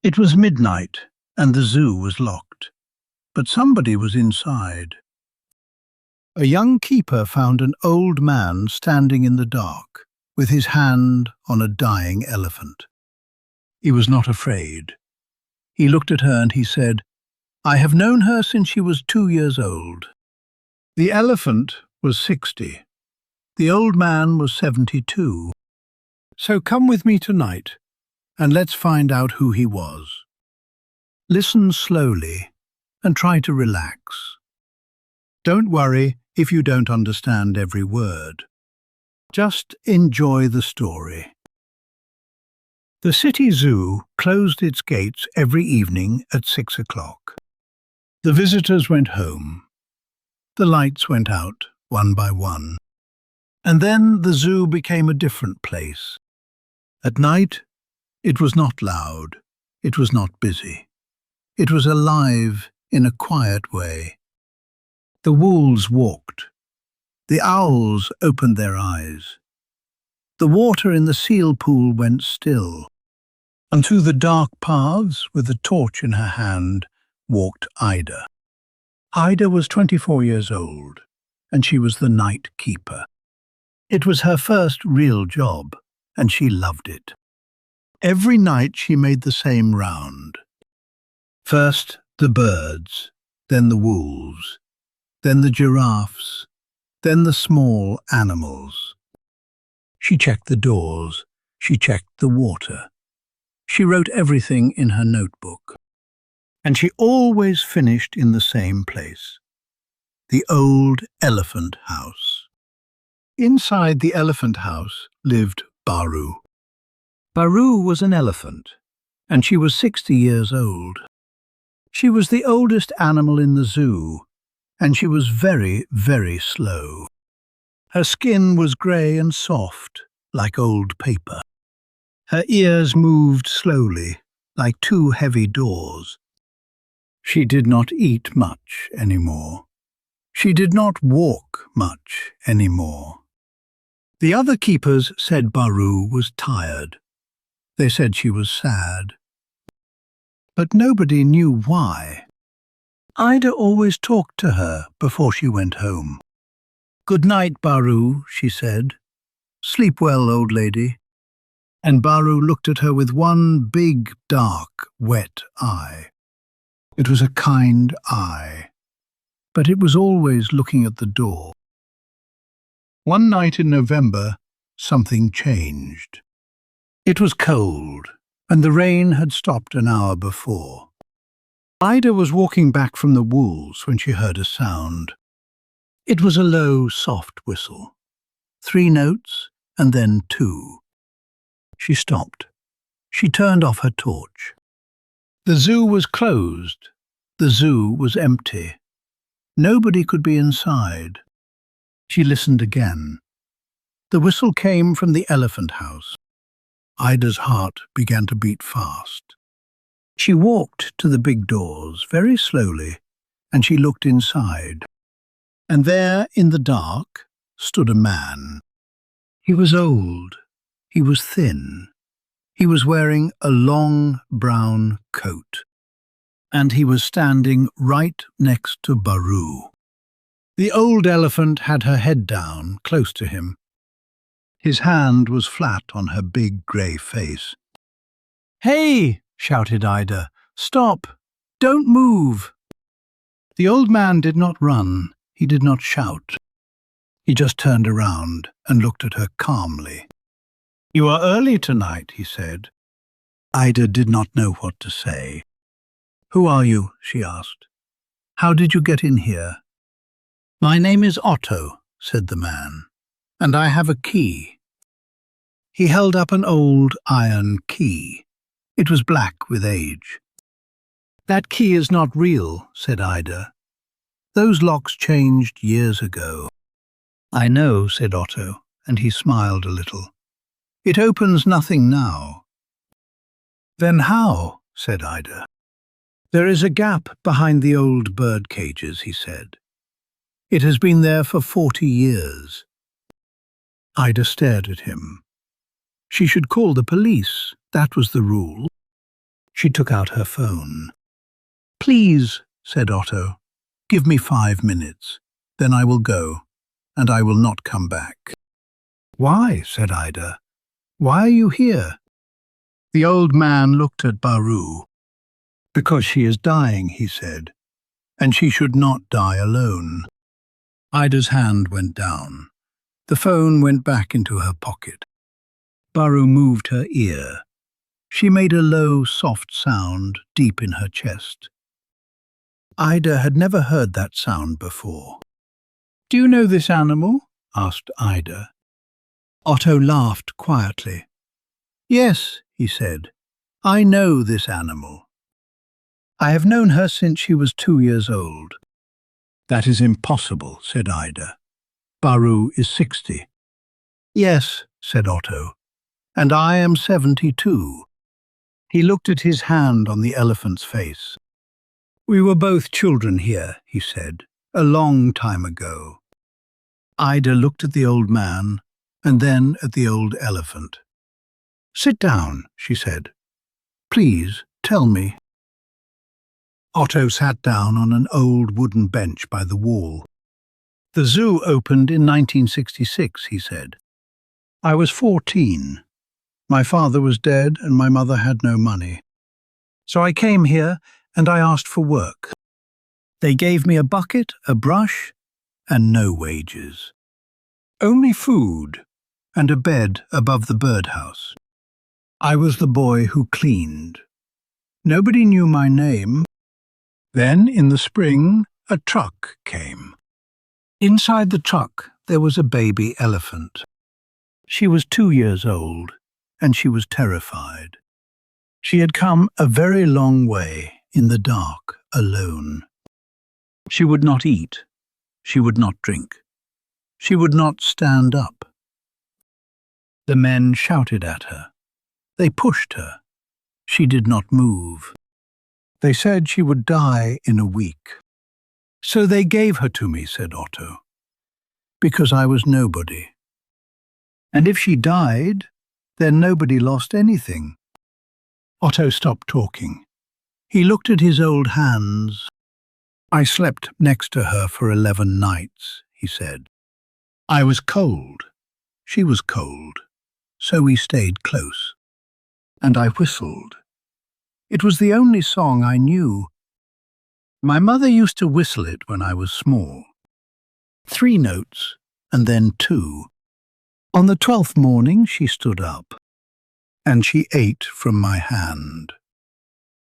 It was midnight, and the zoo was locked, but somebody was inside. A young keeper found an old man standing in the dark, with his hand on a dying elephant. He was not afraid. He looked at her and he said, "I have known her since she was 2 years old." The elephant was 60. The old man was 72. "So come with me tonight, and let's find out who he was." Listen slowly and try to relax. Don't worry if you don't understand every word. Just enjoy the story. The city zoo closed its gates every evening at 6 o'clock. The visitors went home. The lights went out one by one. And then the zoo became a different place. At night, it was not loud. It was not busy. It was alive in a quiet way. The wolves walked. The owls opened their eyes. The water in the seal pool went still. And through the dark paths, with a torch in her hand, walked Ida. Ida was 24 years old, and she was the night keeper. It was her first real job, and she loved it. Every night she made the same round. First the birds, then the wolves, then the giraffes, then the small animals. She checked the doors, she checked the water. She wrote everything in her notebook. And she always finished in the same place, the old elephant house. Inside the elephant house lived Baru. Baru was an elephant, and she was 60 years old. She was the oldest animal in the zoo, and she was very, very slow. Her skin was grey and soft, like old paper. Her ears moved slowly, like 2 heavy doors. She did not eat much anymore. She did not walk much anymore. The other keepers said Baru was tired. They said she was sad. But nobody knew why. Ida always talked to her before she went home. "Good night, Baru," she said. "Sleep well, old lady." And Baru looked at her with one big, dark, wet eye. It was a kind eye, but it was always looking at the door. One night in November, something changed. It was cold, and the rain had stopped an hour before. Ida was walking back from the wolves when she heard a sound. It was a low, soft whistle. 3 notes, and then 2. She stopped. She turned off her torch. The zoo was closed. The zoo was empty. Nobody could be inside. She listened again. The whistle came from the elephant house. Ida's heart began to beat fast. She walked to the big doors very slowly, and she looked inside. And there, in the dark, stood a man. He was old. He was thin. He was wearing a long brown coat. And he was standing right next to Baru. The old elephant had her head down, close to him. His hand was flat on her big grey face. "Hey!" shouted Ida. "Stop! Don't move!" The old man did not run. He did not shout. He just turned around and looked at her calmly. "You are early tonight," he said. Ida did not know what to say. "Who are you?" she asked. "How did you get in here?" "My name is Otto," said the man, "and I have a key." He held up an old iron key. It was black with age. "That key is not real," said Ida. "Those locks changed years ago." "I know," said Otto, and he smiled a little. "It opens nothing now." "Then how?" said Ida. "There is a gap behind the old bird cages," he said. "It has been there for 40 years. Ida stared at him. She should call the police. That was the rule. She took out her phone. "Please," said Otto, "give me 5 minutes. Then I will go, and I will not come back." "Why?" said Ida. "Why are you here?" The old man looked at Baru. "Because she is dying," he said, "and she should not die alone." Ida's hand went down. The phone went back into her pocket. Baru moved her ear. She made a low, soft sound deep in her chest. Ida had never heard that sound before. "Do you know this animal?" asked Ida. Otto laughed quietly. "Yes," he said, "I know this animal. I have known her since she was 2 years old." "That is impossible," said Ida. "Baru is 60. "Yes," said Otto, "and I am 72. He looked at his hand on the elephant's face. "We were both children here," he said, "a long time ago." Ida looked at the old man and then at the old elephant. "Sit down," she said. "Please, tell me." Otto sat down on an old wooden bench by the wall. "The zoo opened in 1966, he said. "I was 14. My father was dead and my mother had no money. So I came here and I asked for work. They gave me a bucket, a brush, and no wages. Only food and a bed above the birdhouse. I was the boy who cleaned. Nobody knew my name. Then, in the spring, a truck came. Inside the truck there was a baby elephant. She was 2 years old, and she was terrified. She had come a very long way in the dark, alone. She would not eat. She would not drink. She would not stand up. The men shouted at her. They pushed her. She did not move. They said she would die in a week. So they gave her to me, said Otto, because I was nobody. And if she died, then nobody lost anything. Otto stopped talking. He looked at his old hands. I slept next to her for 11 nights, he said. I was cold. She was cold. So we stayed close. And I whistled. It was the only song I knew. My mother used to whistle it when I was small. 3 notes, and then 2. On the 12th morning she stood up, and she ate from my hand.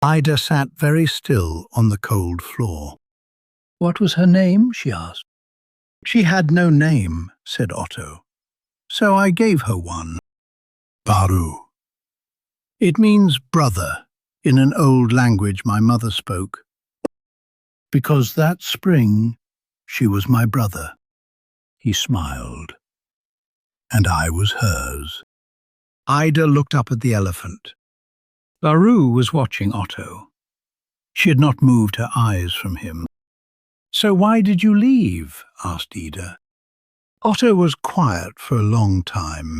Ida sat very still on the cold floor. What was her name? She asked. She had no name, said Otto. So I gave her one. Baru. It means brother in an old language my mother spoke. Because that spring she was my brother. He smiled. And I was hers. Ida looked up at the elephant. Baru was watching Otto. She had not moved her eyes from him. So why did you leave? Asked Ida. Otto was quiet for a long time.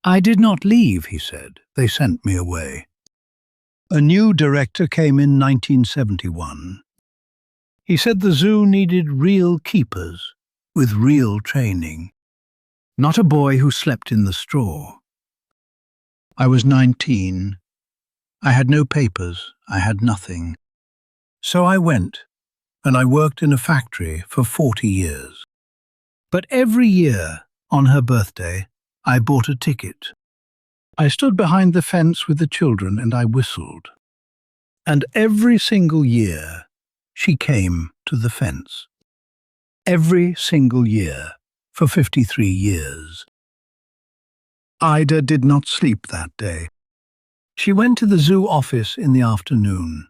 I did not leave, he said. They sent me away. A new director came in 1971. He said the zoo needed real keepers with real training, not a boy who slept in the straw. I was 19. I had no papers. I had nothing. So I went, and I worked in a factory for 40 years. But every year, on her birthday, I bought a ticket. I stood behind the fence with the children and I whistled. And every single year, she came to the fence. Every single year, for 53 years. Ida did not sleep that day. She went to the zoo office in the afternoon,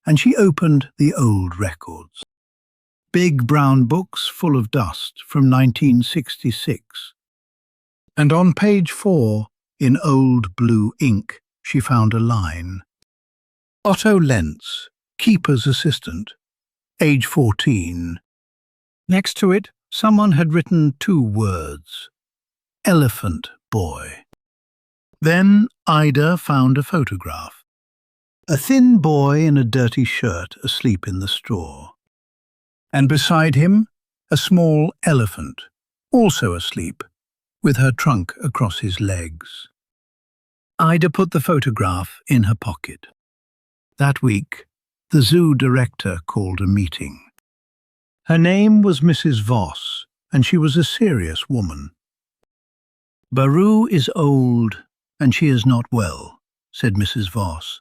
and she opened the old records. Big brown books full of dust from 1966. And on page 4, in old blue ink, she found a line. Otto Lentz, keeper's assistant, age 14. Next to it, someone had written 2 words. Elephant boy. Then Ida found a photograph. A thin boy in a dirty shirt asleep in the straw. And beside him, a small elephant, also asleep, with her trunk across his legs. Ida put the photograph in her pocket. That week, the zoo director called a meeting. Her name was Mrs. Voss, and she was a serious woman. "Baru is old, and she is not well," said Mrs. Voss.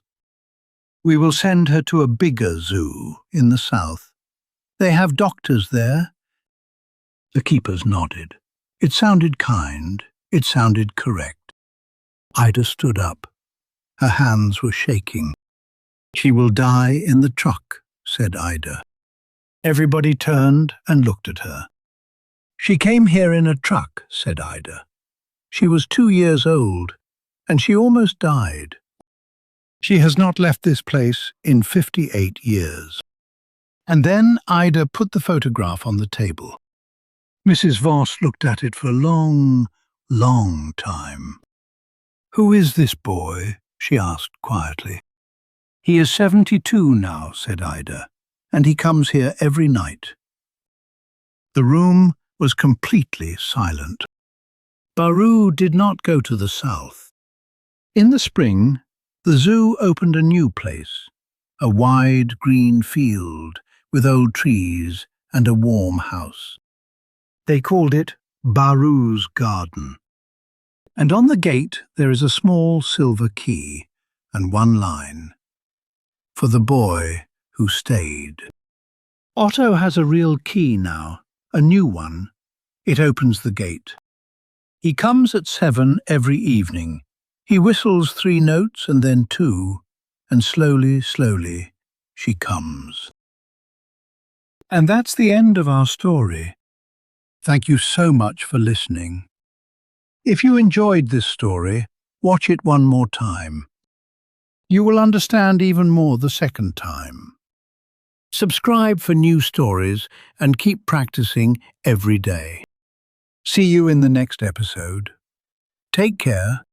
"We will send her to a bigger zoo in the south. They have doctors there." The keepers nodded. It sounded kind. It sounded correct. Ida stood up. Her hands were shaking. "She will die in the truck," said Ida. Everybody turned and looked at her. "She came here in a truck," said Ida. "She was 2 years old, and she almost died. She has not left this place in 58 years. And then Ida put the photograph on the table. Mrs. Voss looked at it for a long, long time. "Who is this boy?" she asked quietly. "He is 72 now," said Ida, "and he comes here every night." The room was completely silent. Baru did not go to the south. In the spring, the zoo opened a new place, a wide green field with old trees and a warm house. They called it Baru's Garden. And on the gate there is a small silver key and one line, "For the boy who stayed." Otto has a real key now, a new one. It opens the gate. He comes at 7 every evening. He whistles 3 notes and then 2, and slowly, slowly, she comes. And that's the end of our story. Thank you so much for listening. If you enjoyed this story, watch it one more time. You will understand even more the second time. Subscribe for new stories and keep practicing every day. See you in the next episode. Take care.